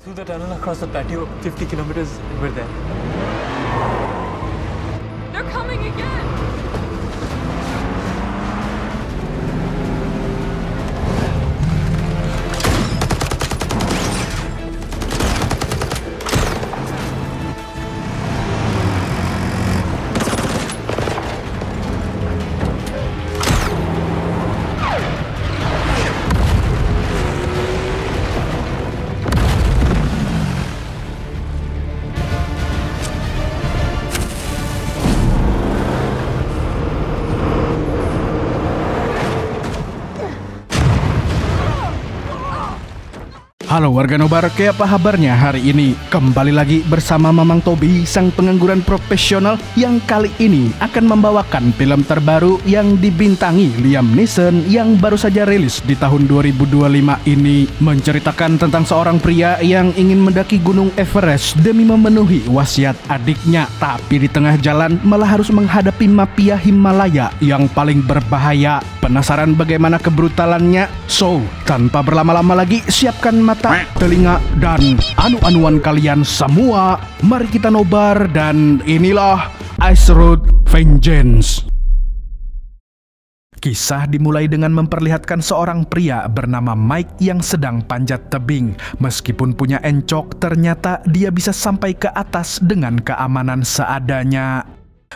Through the tunnel across the plateau, 50 kilometers, we're there. They're coming again! Halo warga Nobar, kayak apa kabarnya hari ini? Kembali lagi bersama Mamang Tobi, sang pengangguran profesional yang kali ini akan membawakan film terbaru yang dibintangi Liam Neeson yang baru saja rilis di tahun 2025 ini. Menceritakan tentang seorang pria yang ingin mendaki Gunung Everest demi memenuhi wasiat adiknya. Tapi di tengah jalan malah harus menghadapi mafia Himalaya yang paling berbahaya. Penasaran bagaimana kebrutalannya? So, tanpa berlama-lama lagi, siapkan mata, telinga, dan anu-anuan kalian semua. Mari kita nobar dan inilah Ice Road Vengeance. Kisah dimulai dengan memperlihatkan seorang pria bernama Mike yang sedang panjat tebing. Meskipun punya encok, ternyata dia bisa sampai ke atas dengan keamanan seadanya.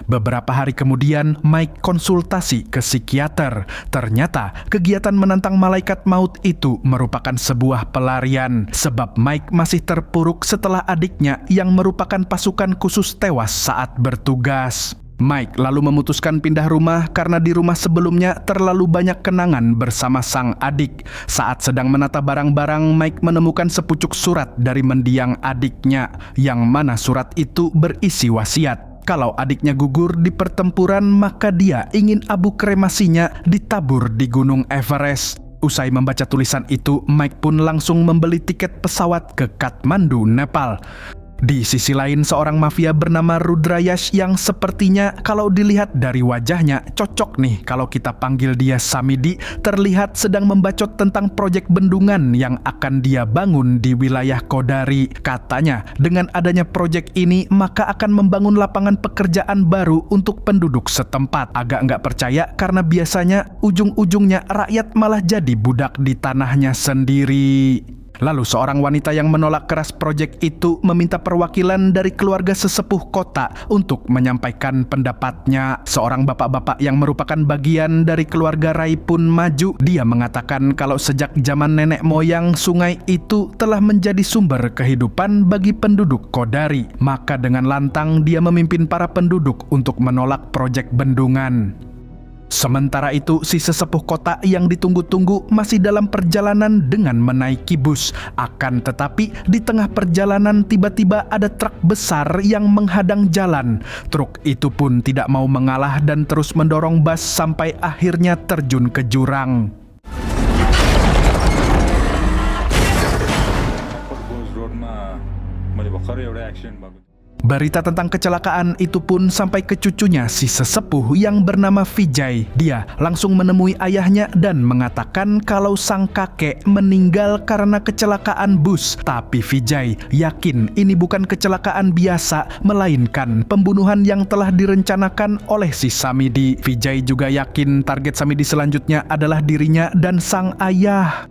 Beberapa hari kemudian, Mike konsultasi ke psikiater. Ternyata, kegiatan menantang malaikat maut itu merupakan sebuah pelarian. Sebab Mike masih terpuruk setelah adiknya yang merupakan pasukan khusus tewas saat bertugas. Mike lalu memutuskan pindah rumah karena di rumah sebelumnya terlalu banyak kenangan bersama sang adik. Saat sedang menata barang-barang, Mike menemukan sepucuk surat dari mendiang adiknya, yang mana surat itu berisi wasiat. Kalau adiknya gugur di pertempuran, maka dia ingin abu kremasinya ditabur di Gunung Everest. Usai membaca tulisan itu, Mike pun langsung membeli tiket pesawat ke Kathmandu, Nepal. Di sisi lain, seorang mafia bernama Rudrayash yang sepertinya kalau dilihat dari wajahnya cocok nih kalau kita panggil dia Samidi, terlihat sedang membacot tentang proyek bendungan yang akan dia bangun di wilayah Kodari. Katanya dengan adanya proyek ini maka akan membangun lapangan pekerjaan baru untuk penduduk setempat. Agak nggak percaya karena biasanya ujung-ujungnya rakyat malah jadi budak di tanahnya sendiri. Lalu seorang wanita yang menolak keras proyek itu meminta perwakilan dari keluarga sesepuh kota untuk menyampaikan pendapatnya. Seorang bapak-bapak yang merupakan bagian dari keluarga Rai pun maju. Dia mengatakan kalau sejak zaman nenek moyang sungai itu telah menjadi sumber kehidupan bagi penduduk Kodari. Maka dengan lantang dia memimpin para penduduk untuk menolak proyek bendungan. Sementara itu, si sesepuh kota yang ditunggu-tunggu masih dalam perjalanan dengan menaiki bus. Akan tetapi, di tengah perjalanan tiba-tiba ada truk besar yang menghadang jalan. Truk itu pun tidak mau mengalah dan terus mendorong bus sampai akhirnya terjun ke jurang. Berita tentang kecelakaan itu pun sampai ke cucunya si sesepuh yang bernama Vijay. Dia langsung menemui ayahnya dan mengatakan kalau sang kakek meninggal karena kecelakaan bus. Tapi Vijay yakin ini bukan kecelakaan biasa, melainkan pembunuhan yang telah direncanakan oleh si Samidi. Vijay juga yakin target Samidi selanjutnya adalah dirinya dan sang ayah.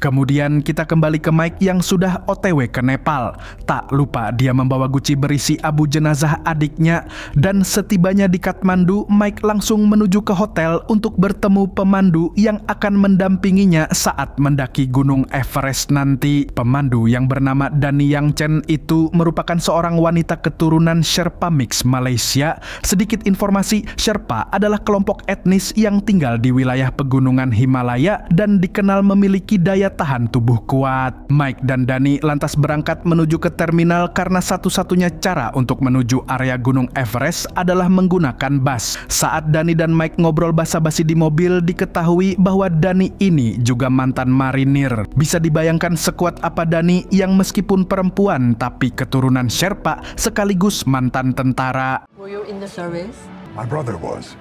Kemudian kita kembali ke Mike yang sudah OTW ke Nepal. Tak lupa dia membawa guci berisi abu jenazah adiknya. Dan setibanya di Kathmandu, Mike langsung menuju ke hotel untuk bertemu pemandu yang akan mendampinginya saat mendaki Gunung Everest nanti. Pemandu yang bernama Dani Yang Chen itu merupakan seorang wanita keturunan Sherpa Mix Malaysia. Sedikit informasi, Sherpa adalah kelompok etnis yang tinggal di wilayah pegunungan Himalaya dan dikenal memiliki daya tahan tubuh kuat. Mike dan Dani lantas berangkat menuju ke terminal karena satu-satunya cara untuk menuju area Gunung Everest adalah menggunakan bus. Saat Dani dan Mike ngobrol basa-basi di mobil, diketahui bahwa Dani ini juga mantan marinir. Bisa dibayangkan sekuat apa Dani yang meskipun perempuan tapi keturunan Sherpa sekaligus mantan tentara. Were you in the service? My brother was.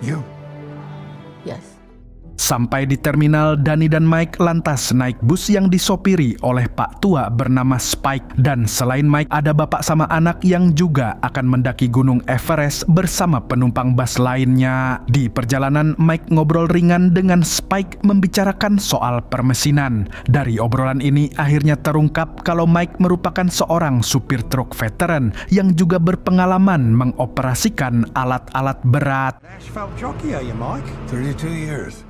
You? Yes. Sampai di terminal, Dani dan Mike lantas naik bus yang disopiri oleh Pak Tua bernama Spike. Dan selain Mike, ada bapak sama anak yang juga akan mendaki Gunung Everest bersama penumpang bus lainnya. Di perjalanan, Mike ngobrol ringan dengan Spike membicarakan soal permesinan. Dari obrolan ini akhirnya terungkap kalau Mike merupakan seorang supir truk veteran yang juga berpengalaman mengoperasikan alat-alat berat. Asphalt jockey, are you, Mike? 32 years.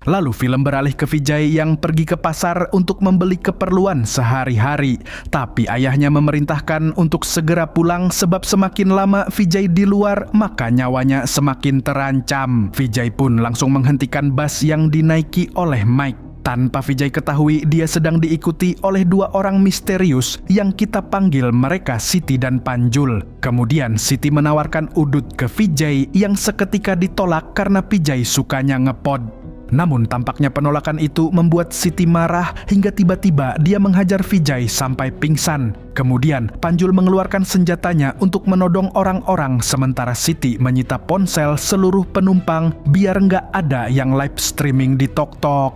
Lalu film beralih ke Vijay yang pergi ke pasar untuk membeli keperluan sehari-hari. Tapi ayahnya memerintahkan untuk segera pulang sebab semakin lama Vijay di luar, maka nyawanya semakin terancam. Vijay pun langsung menghentikan bus yang dinaiki oleh Mike. Tanpa Vijay ketahui, dia sedang diikuti oleh dua orang misterius yang kita panggil mereka Siti dan Panjul. Kemudian Siti menawarkan udut ke Vijay yang seketika ditolak karena Vijay sukanya ngepod. Namun tampaknya penolakan itu membuat Siti marah hingga tiba-tiba dia menghajar Vijay sampai pingsan. Kemudian Panjul mengeluarkan senjatanya untuk menodong orang-orang sementara Siti menyita ponsel seluruh penumpang biar nggak ada yang live streaming di TokTok.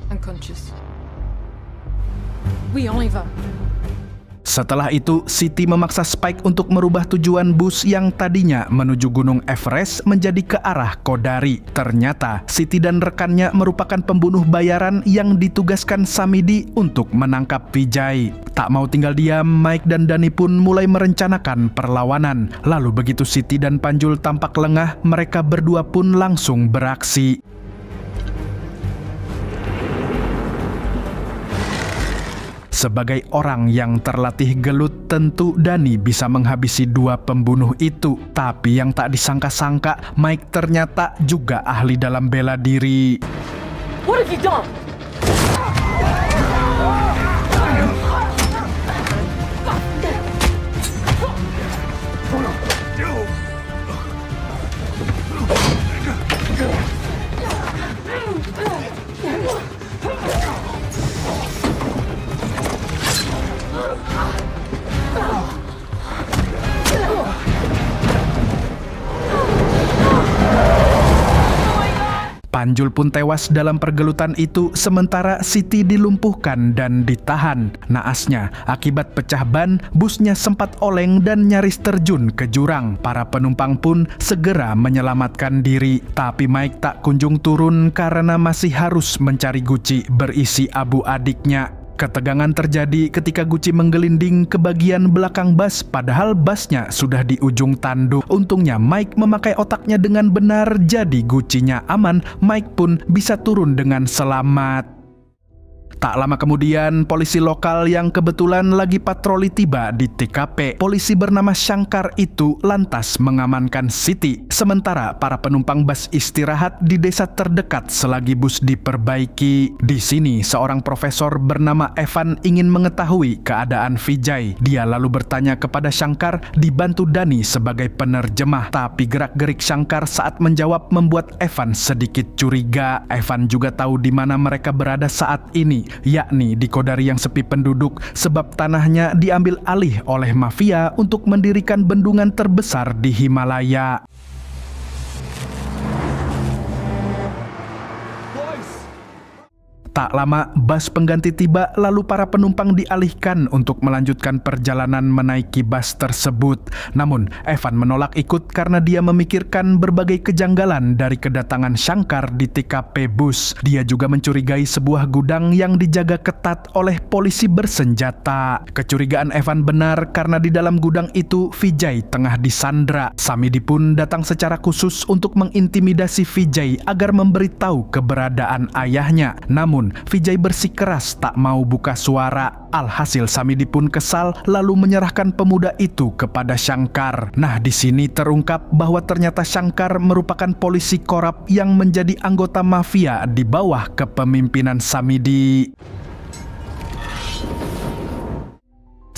Unconscious. Oui, on y va. Setelah itu, Siti memaksa Spike untuk merubah tujuan bus yang tadinya menuju Gunung Everest menjadi ke arah Kodari. Ternyata, Siti dan rekannya merupakan pembunuh bayaran yang ditugaskan Samidi untuk menangkap Vijay. Tak mau tinggal diam, Mike dan Dani pun mulai merencanakan perlawanan. Lalu begitu Siti dan Panjul tampak lengah, mereka berdua pun langsung beraksi. Sebagai orang yang terlatih gelut, tentu Dani bisa menghabisi dua pembunuh itu. Tapi yang tak disangka-sangka, Mike ternyata juga ahli dalam bela diri. What have you done? Panjul pun tewas dalam pergelutan itu, sementara Siti dilumpuhkan dan ditahan. Naasnya, akibat pecah ban, busnya sempat oleng dan nyaris terjun ke jurang. Para penumpang pun segera menyelamatkan diri. Tapi Mike tak kunjung turun karena masih harus mencari guci berisi abu adiknya. Ketegangan terjadi ketika Guci menggelinding ke bagian belakang bus, padahal busnya sudah di ujung tanduk. Untungnya Mike memakai otaknya dengan benar, jadi Gucinya aman. Mike pun bisa turun dengan selamat. Tak lama kemudian, polisi lokal yang kebetulan lagi patroli tiba di TKP. Polisi bernama Shankar itu lantas mengamankan Siti. Sementara para penumpang bus istirahat di desa terdekat selagi bus diperbaiki. Di sini, seorang profesor bernama Evan ingin mengetahui keadaan Vijay. Dia lalu bertanya kepada Shankar, dibantu Dani sebagai penerjemah. Tapi gerak-gerik Shankar saat menjawab membuat Evan sedikit curiga. Evan juga tahu di mana mereka berada saat ini, yakni di Kodari yang sepi penduduk sebab tanahnya diambil alih oleh mafia untuk mendirikan bendungan terbesar di Himalaya. Tak lama, bus pengganti tiba, lalu para penumpang dialihkan untuk melanjutkan perjalanan menaiki bus tersebut. Namun, Evan menolak ikut karena dia memikirkan berbagai kejanggalan dari kedatangan Shankar di TKP bus. Dia juga mencurigai sebuah gudang yang dijaga ketat oleh polisi bersenjata. Kecurigaan Evan benar karena di dalam gudang itu Vijay tengah disandra. Samidi pun datang secara khusus untuk mengintimidasi Vijay agar memberitahu keberadaan ayahnya. Namun, Vijay bersikeras tak mau buka suara. Alhasil Samidi pun kesal lalu menyerahkan pemuda itu kepada Shankar. Nah, di sini terungkap bahwa ternyata Shankar merupakan polisi korup yang menjadi anggota mafia di bawah kepemimpinan Samidi.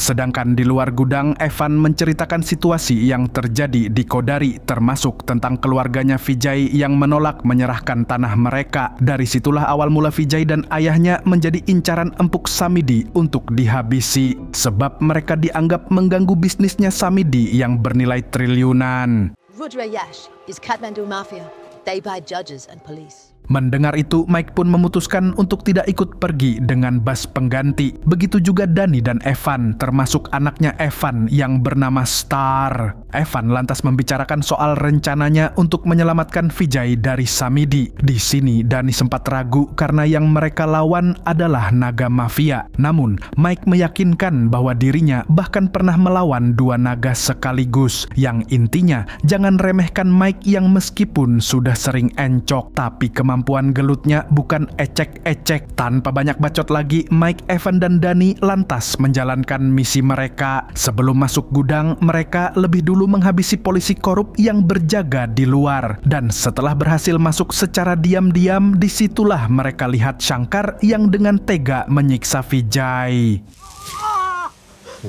Sedangkan di luar gudang, Evan menceritakan situasi yang terjadi di Kodari, termasuk tentang keluarganya Vijay yang menolak menyerahkan tanah mereka. Dari situlah awal mula Vijay dan ayahnya menjadi incaran empuk Samidi untuk dihabisi, sebab mereka dianggap mengganggu bisnisnya Samidi yang bernilai triliunan. Rudra Yash is Kathmandu Mafia. They buy judges and police. Mendengar itu, Mike pun memutuskan untuk tidak ikut pergi dengan bas pengganti. Begitu juga Danny dan Evan, termasuk anaknya Evan yang bernama Star. Evan lantas membicarakan soal rencananya untuk menyelamatkan Vijay dari Samidi. Di sini, Danny sempat ragu karena yang mereka lawan adalah naga mafia. Namun, Mike meyakinkan bahwa dirinya bahkan pernah melawan 2 naga sekaligus. Yang intinya, jangan remehkan Mike yang meskipun sudah sering encok, tapi kemampuan gelutnya bukan ecek-ecek. Tanpa banyak bacot lagi, Mike, Evan, dan Danny lantas menjalankan misi mereka. Sebelum masuk gudang, mereka lebih dulu menghabisi polisi korup yang berjaga di luar. Dan setelah berhasil masuk secara diam-diam, disitulah mereka lihat Shankar yang dengan tega menyiksa Vijay.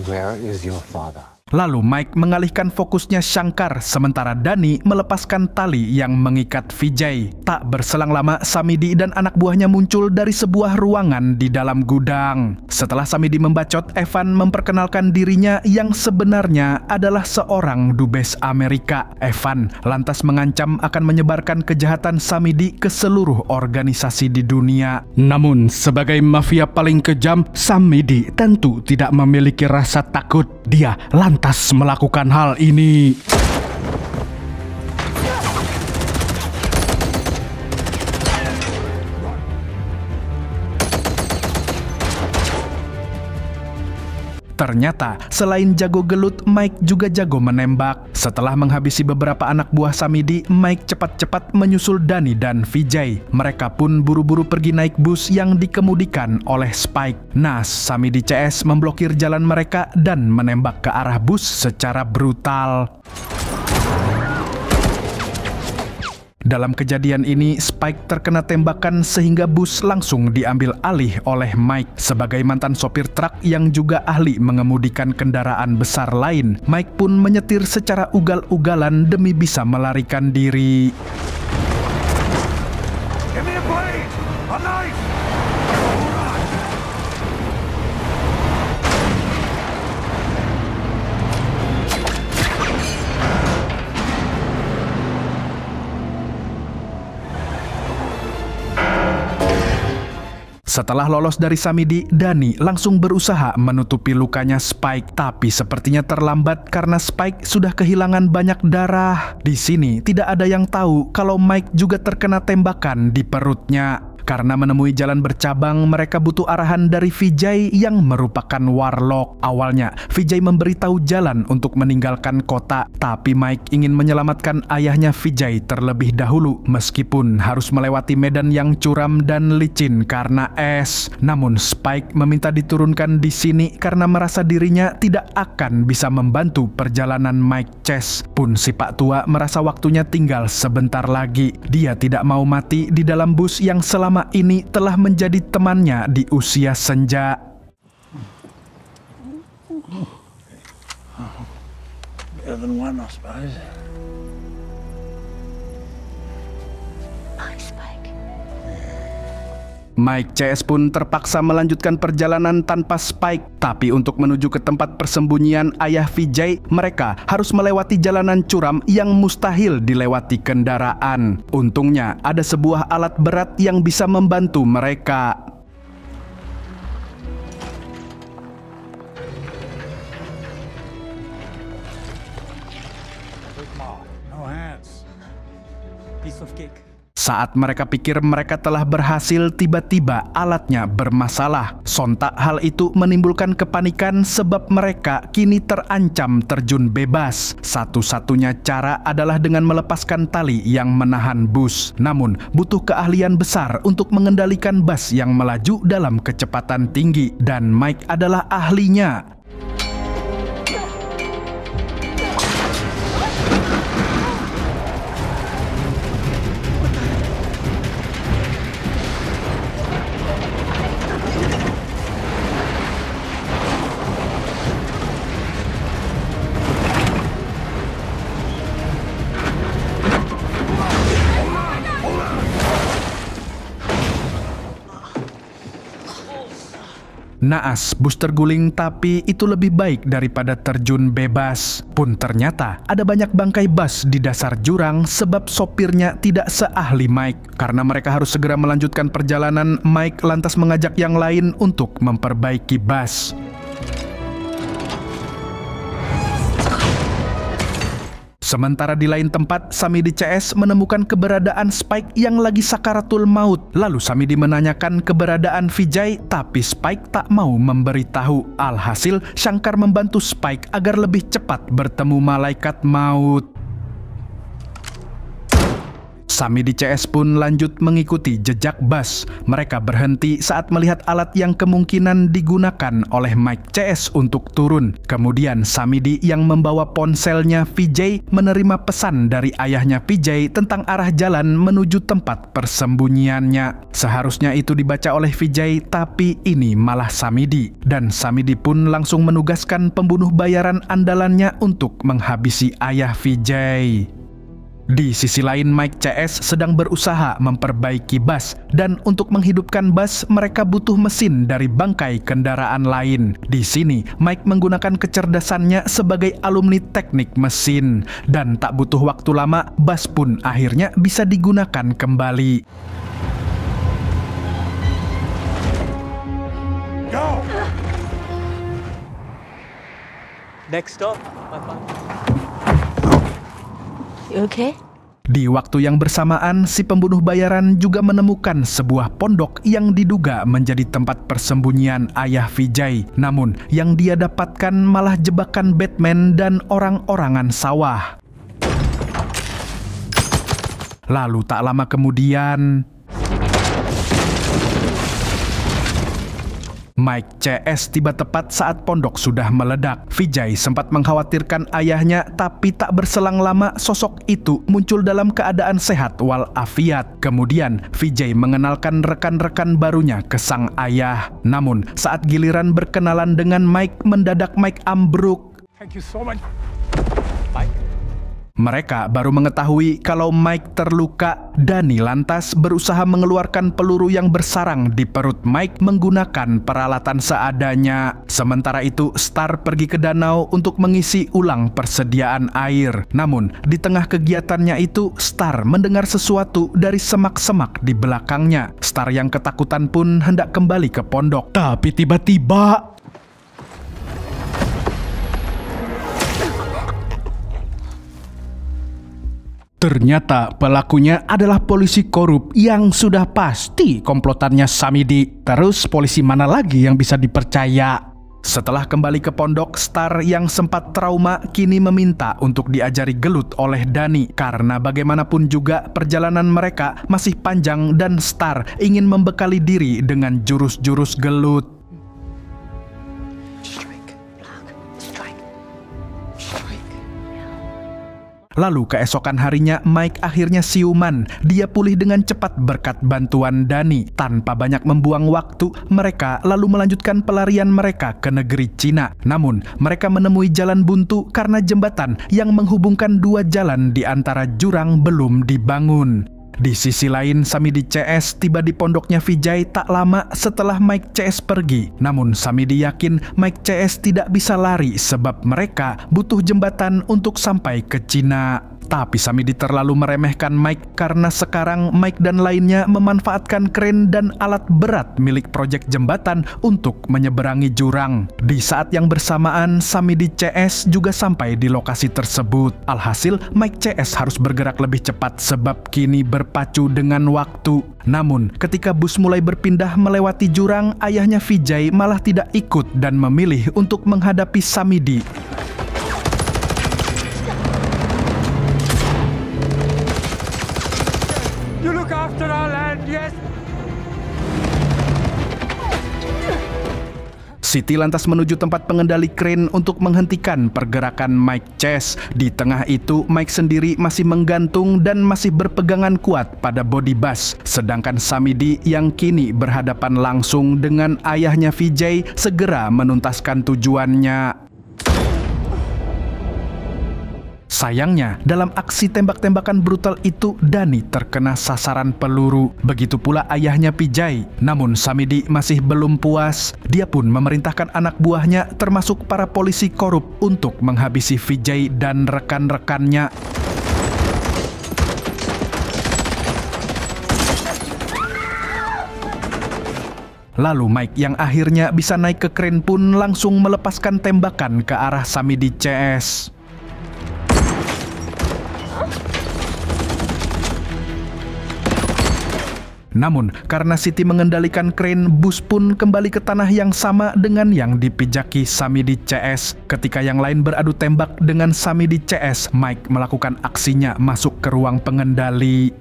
Where is your father? Lalu Mike mengalihkan fokusnya Shankar, sementara Danny melepaskan tali yang mengikat Vijay. Tak berselang lama, Samidi dan anak buahnya muncul dari sebuah ruangan di dalam gudang. Setelah Samidi membacot, Evan memperkenalkan dirinya yang sebenarnya adalah seorang dubes Amerika. Evan lantas mengancam akan menyebarkan kejahatan Samidi ke seluruh organisasi di dunia. Namun, sebagai mafia paling kejam, Samidi tentu tidak memiliki rasa takut. Dia lantas melakukan hal ini. Ternyata, selain jago gelut, Mike juga jago menembak. Setelah menghabisi beberapa anak buah Samidi, Mike cepat-cepat menyusul Danny dan Vijay. Mereka pun buru-buru pergi naik bus yang dikemudikan oleh Spike. Nah, Samidi CS memblokir jalan mereka dan menembak ke arah bus secara brutal. Dalam kejadian ini, Spike terkena tembakan sehingga bus langsung diambil alih oleh Mike. Sebagai mantan sopir truk yang juga ahli mengemudikan kendaraan besar lain, Mike pun menyetir secara ugal-ugalan demi bisa melarikan diri. Give me a blade! A knife! Setelah lolos dari Samidi, Danny langsung berusaha menutupi lukanya Spike, tapi sepertinya terlambat karena Spike sudah kehilangan banyak darah. Di sini tidak ada yang tahu kalau Mike juga terkena tembakan di perutnya. Karena menemui jalan bercabang, mereka butuh arahan dari Vijay yang merupakan warlock. Awalnya, Vijay memberitahu jalan untuk meninggalkan kota, tapi Mike ingin menyelamatkan ayahnya Vijay terlebih dahulu, meskipun harus melewati medan yang curam dan licin karena es. Namun, Spike meminta diturunkan di sini karena merasa dirinya tidak akan bisa membantu perjalanan Mike Chase. Pun si Pak Tua merasa waktunya tinggal sebentar lagi. Dia tidak mau mati di dalam bus yang selama ini telah menjadi temannya di usia senja. Better than one, I suppose. Mike CS pun terpaksa melanjutkan perjalanan tanpa Spike. Tapi untuk menuju ke tempat persembunyian ayah Vijay, mereka harus melewati jalanan curam yang mustahil dilewati kendaraan. Untungnya ada sebuah alat berat yang bisa membantu mereka. No hands. Piece of cake. Saat mereka pikir mereka telah berhasil, tiba-tiba alatnya bermasalah. Sontak hal itu menimbulkan kepanikan sebab mereka kini terancam terjun bebas. Satu-satunya cara adalah dengan melepaskan tali yang menahan bus. Namun, butuh keahlian besar untuk mengendalikan bus yang melaju dalam kecepatan tinggi. Dan Mike adalah ahlinya. Naas, bus terguling tapi itu lebih baik daripada terjun bebas. Pun ternyata ada banyak bangkai bus di dasar jurang sebab sopirnya tidak seahli Mike. Karena mereka harus segera melanjutkan perjalanan, Mike lantas mengajak yang lain untuk memperbaiki bus. Sementara di lain tempat, Samidi CS menemukan keberadaan Spike yang lagi sakaratul maut. Lalu Samidi menanyakan keberadaan Vijay, tapi Spike tak mau memberitahu. Alhasil, Shankar membantu Spike agar lebih cepat bertemu malaikat maut. Samidi CS pun lanjut mengikuti jejak bus. Mereka berhenti saat melihat alat yang kemungkinan digunakan oleh Mike CS untuk turun. Kemudian Samidi yang membawa ponselnya Vijay menerima pesan dari ayahnya Vijay tentang arah jalan menuju tempat persembunyiannya. Seharusnya itu dibaca oleh Vijay, tapi ini malah Samidi. Dan Samidi pun langsung menugaskan pembunuh bayaran andalannya untuk menghabisi ayah Vijay. Di sisi lain, Mike CS sedang berusaha memperbaiki bus, dan untuk menghidupkan bus mereka butuh mesin dari bangkai kendaraan lain. Di sini, Mike menggunakan kecerdasannya sebagai alumni teknik mesin, dan tak butuh waktu lama, bus pun akhirnya bisa digunakan kembali. Go! Next stop, my father. You okay? Di waktu yang bersamaan, si pembunuh bayaran juga menemukan sebuah pondok yang diduga menjadi tempat persembunyian ayah Vijay. Namun, yang dia dapatkan malah jebakan Batman dan orang-orangan sawah. Lalu tak lama kemudian, Mike CS tiba tepat saat pondok sudah meledak. Vijay sempat mengkhawatirkan ayahnya, tapi tak berselang lama sosok itu muncul dalam keadaan sehat walafiat. Kemudian Vijay mengenalkan rekan-rekan barunya ke sang ayah. Namun saat giliran berkenalan dengan Mike, mendadak Mike ambruk. Thank you so much. Mereka baru mengetahui kalau Mike terluka. Danny lantas berusaha mengeluarkan peluru yang bersarang di perut Mike menggunakan peralatan seadanya. Sementara itu, Star pergi ke danau untuk mengisi ulang persediaan air. Namun, di tengah kegiatannya itu, Star mendengar sesuatu dari semak-semak di belakangnya. Star yang ketakutan pun hendak kembali ke pondok. Tapi tiba-tiba, ternyata pelakunya adalah polisi korup yang sudah pasti komplotannya Samidi. Terus polisi mana lagi yang bisa dipercaya? Setelah kembali ke pondok, Star yang sempat trauma kini meminta untuk diajari gelut oleh Danny. Karena bagaimanapun juga perjalanan mereka masih panjang dan Star ingin membekali diri dengan jurus-jurus gelut. Lalu keesokan harinya Mike akhirnya siuman. Dia pulih dengan cepat berkat bantuan Danny. Tanpa banyak membuang waktu, mereka lalu melanjutkan pelarian mereka ke negeri Cina. Namun, mereka menemui jalan buntu karena jembatan yang menghubungkan dua jalan di antara jurang belum dibangun. Di sisi lain, Samidi CS tiba di pondoknya Vijay tak lama setelah Mike CS pergi. Namun Samidi yakin Mike CS tidak bisa lari sebab mereka butuh jembatan untuk sampai ke Cina. Tapi Samidi terlalu meremehkan Mike karena sekarang Mike dan lainnya memanfaatkan kren dan alat berat milik proyek jembatan untuk menyeberangi jurang. Di saat yang bersamaan, Samidi CS juga sampai di lokasi tersebut. Alhasil, Mike CS harus bergerak lebih cepat sebab kini berpacu dengan waktu. Namun, ketika bus mulai berpindah melewati jurang, ayahnya Vijay malah tidak ikut dan memilih untuk menghadapi Samidi. You look after our land, yes? Siti lantas menuju tempat pengendali kren untuk menghentikan pergerakan Mike CS. Di tengah itu, Mike sendiri masih menggantung dan masih berpegangan kuat pada bodi bus. Sedangkan Samidi yang kini berhadapan langsung dengan ayahnya Vijay segera menuntaskan tujuannya. Sayangnya, dalam aksi tembak-tembakan brutal itu, Dani terkena sasaran peluru. Begitu pula ayahnya Vijay. Namun Samidi masih belum puas. Dia pun memerintahkan anak buahnya termasuk para polisi korup untuk menghabisi Vijay dan rekan-rekannya. Lalu Mike yang akhirnya bisa naik ke kren pun langsung melepaskan tembakan ke arah Samidi CS. Namun, karena Siti mengendalikan kren, bus pun kembali ke tanah yang sama dengan yang dipijaki Samidi CS. Ketika yang lain beradu tembak dengan Samidi CS, Mike melakukan aksinya masuk ke ruang pengendali.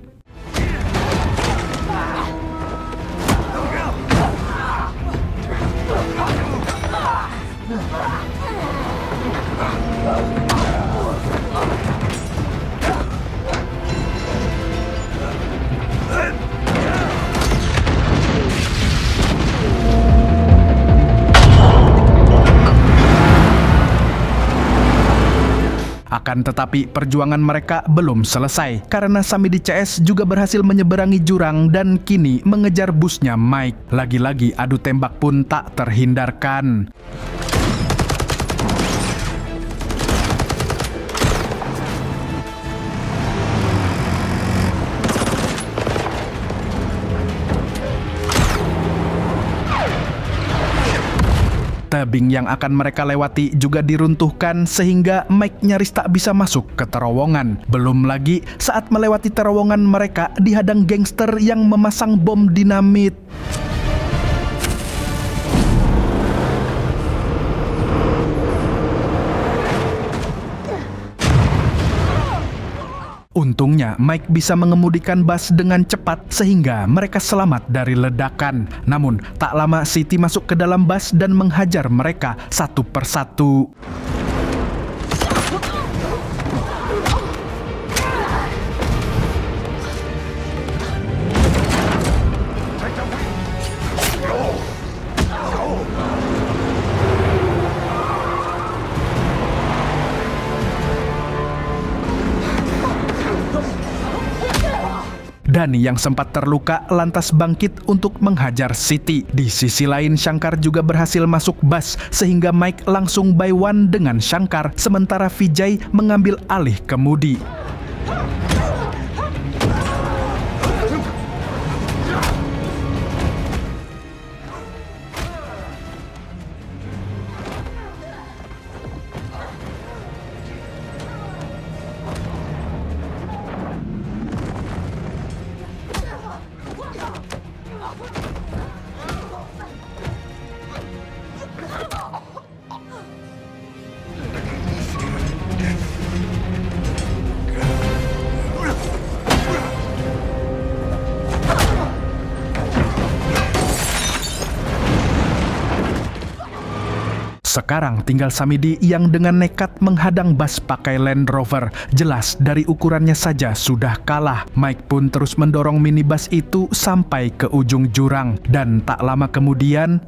Akan tetapi perjuangan mereka belum selesai karena Samidi CS juga berhasil menyeberangi jurang dan kini mengejar busnya Mike. Lagi-lagi adu tembak pun tak terhindarkan. Tebing yang akan mereka lewati juga diruntuhkan sehingga Mike nyaris tak bisa masuk ke terowongan. Belum lagi saat melewati terowongan mereka dihadang gangster yang memasang bom dinamit. Untungnya, Mike bisa mengemudikan bus dengan cepat sehingga mereka selamat dari ledakan. Namun, tak lama Siti masuk ke dalam bus dan menghajar mereka satu persatu. Dani yang sempat terluka lantas bangkit untuk menghajar Siti. Di sisi lain, Shankar juga berhasil masuk bus sehingga Mike langsung by one dengan Shankar, sementara Vijay mengambil alih kemudi. Sekarang tinggal Samidi yang dengan nekat menghadang bus pakai Land Rover. Jelas dari ukurannya saja sudah kalah. Mike pun terus mendorong minibus itu sampai ke ujung jurang. Dan tak lama kemudian,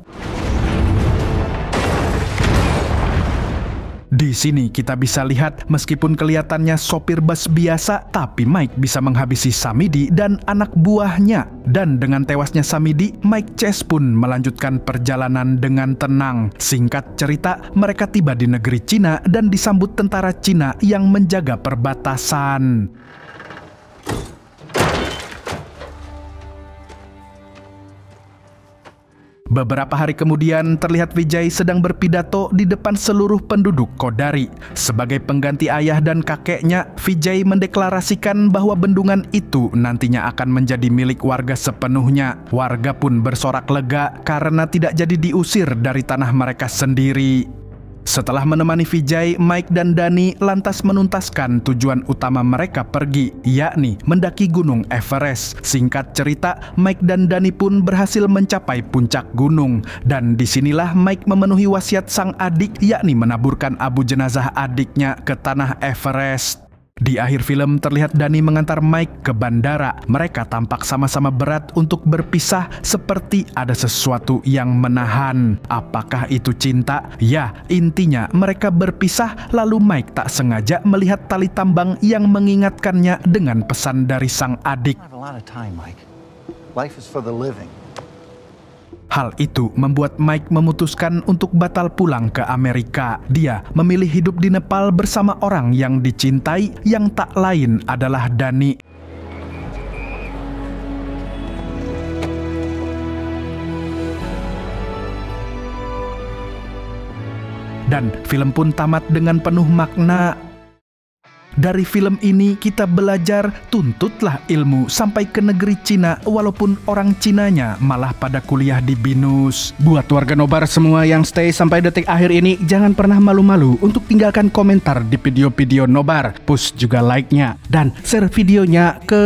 di sini kita bisa lihat meskipun kelihatannya sopir bus biasa, tapi Mike bisa menghabisi Samidi dan anak buahnya. Dan dengan tewasnya Samidi, Mike CS pun melanjutkan perjalanan dengan tenang. Singkat cerita, mereka tiba di negeri Cina dan disambut tentara Cina yang menjaga perbatasan. Beberapa hari kemudian, terlihat Vijay sedang berpidato di depan seluruh penduduk Kodari. Sebagai pengganti ayah dan kakeknya, Vijay mendeklarasikan bahwa bendungan itu nantinya akan menjadi milik warga sepenuhnya. Warga pun bersorak lega karena tidak jadi diusir dari tanah mereka sendiri. Setelah menemani Vijay, Mike dan Dani lantas menuntaskan tujuan utama mereka pergi, yakni mendaki Gunung Everest. Singkat cerita, Mike dan Dani pun berhasil mencapai puncak gunung. Dan disinilah Mike memenuhi wasiat sang adik, yakni menaburkan abu jenazah adiknya ke tanah Everest. Di akhir film terlihat Dani mengantar Mike ke bandara. Mereka tampak sama-sama berat untuk berpisah, seperti ada sesuatu yang menahan. Apakah itu cinta? Ya, intinya mereka berpisah, lalu Mike tak sengaja melihat tali tambang yang mengingatkannya dengan pesan dari sang adik. I have a lot of time, Mike. Life is for the living. Hal itu membuat Mike memutuskan untuk batal pulang ke Amerika. Dia memilih hidup di Nepal bersama orang yang dicintai, yang tak lain adalah Dani. Dan film pun tamat dengan penuh makna. Dari film ini kita belajar, tuntutlah ilmu sampai ke negeri Cina walaupun orang Cinanya malah pada kuliah di BINUS. Buat warga Nobar semua yang stay sampai detik akhir ini, jangan pernah malu-malu untuk tinggalkan komentar di video-video Nobar. Push juga like-nya dan share videonya ke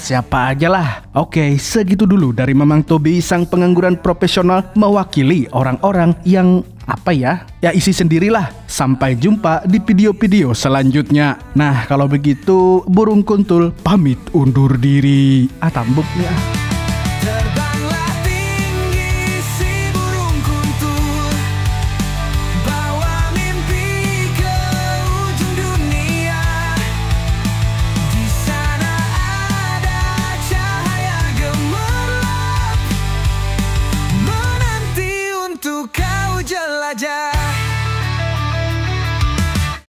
siapa aja lah. Oke, segitu dulu dari Mamang Tobi, sang pengangguran profesional mewakili orang-orang yang ya isi sendirilah. Sampai jumpa di video-video selanjutnya. Nah, kalau begitu Burung Kuntul pamit undur diri. Tambuk nih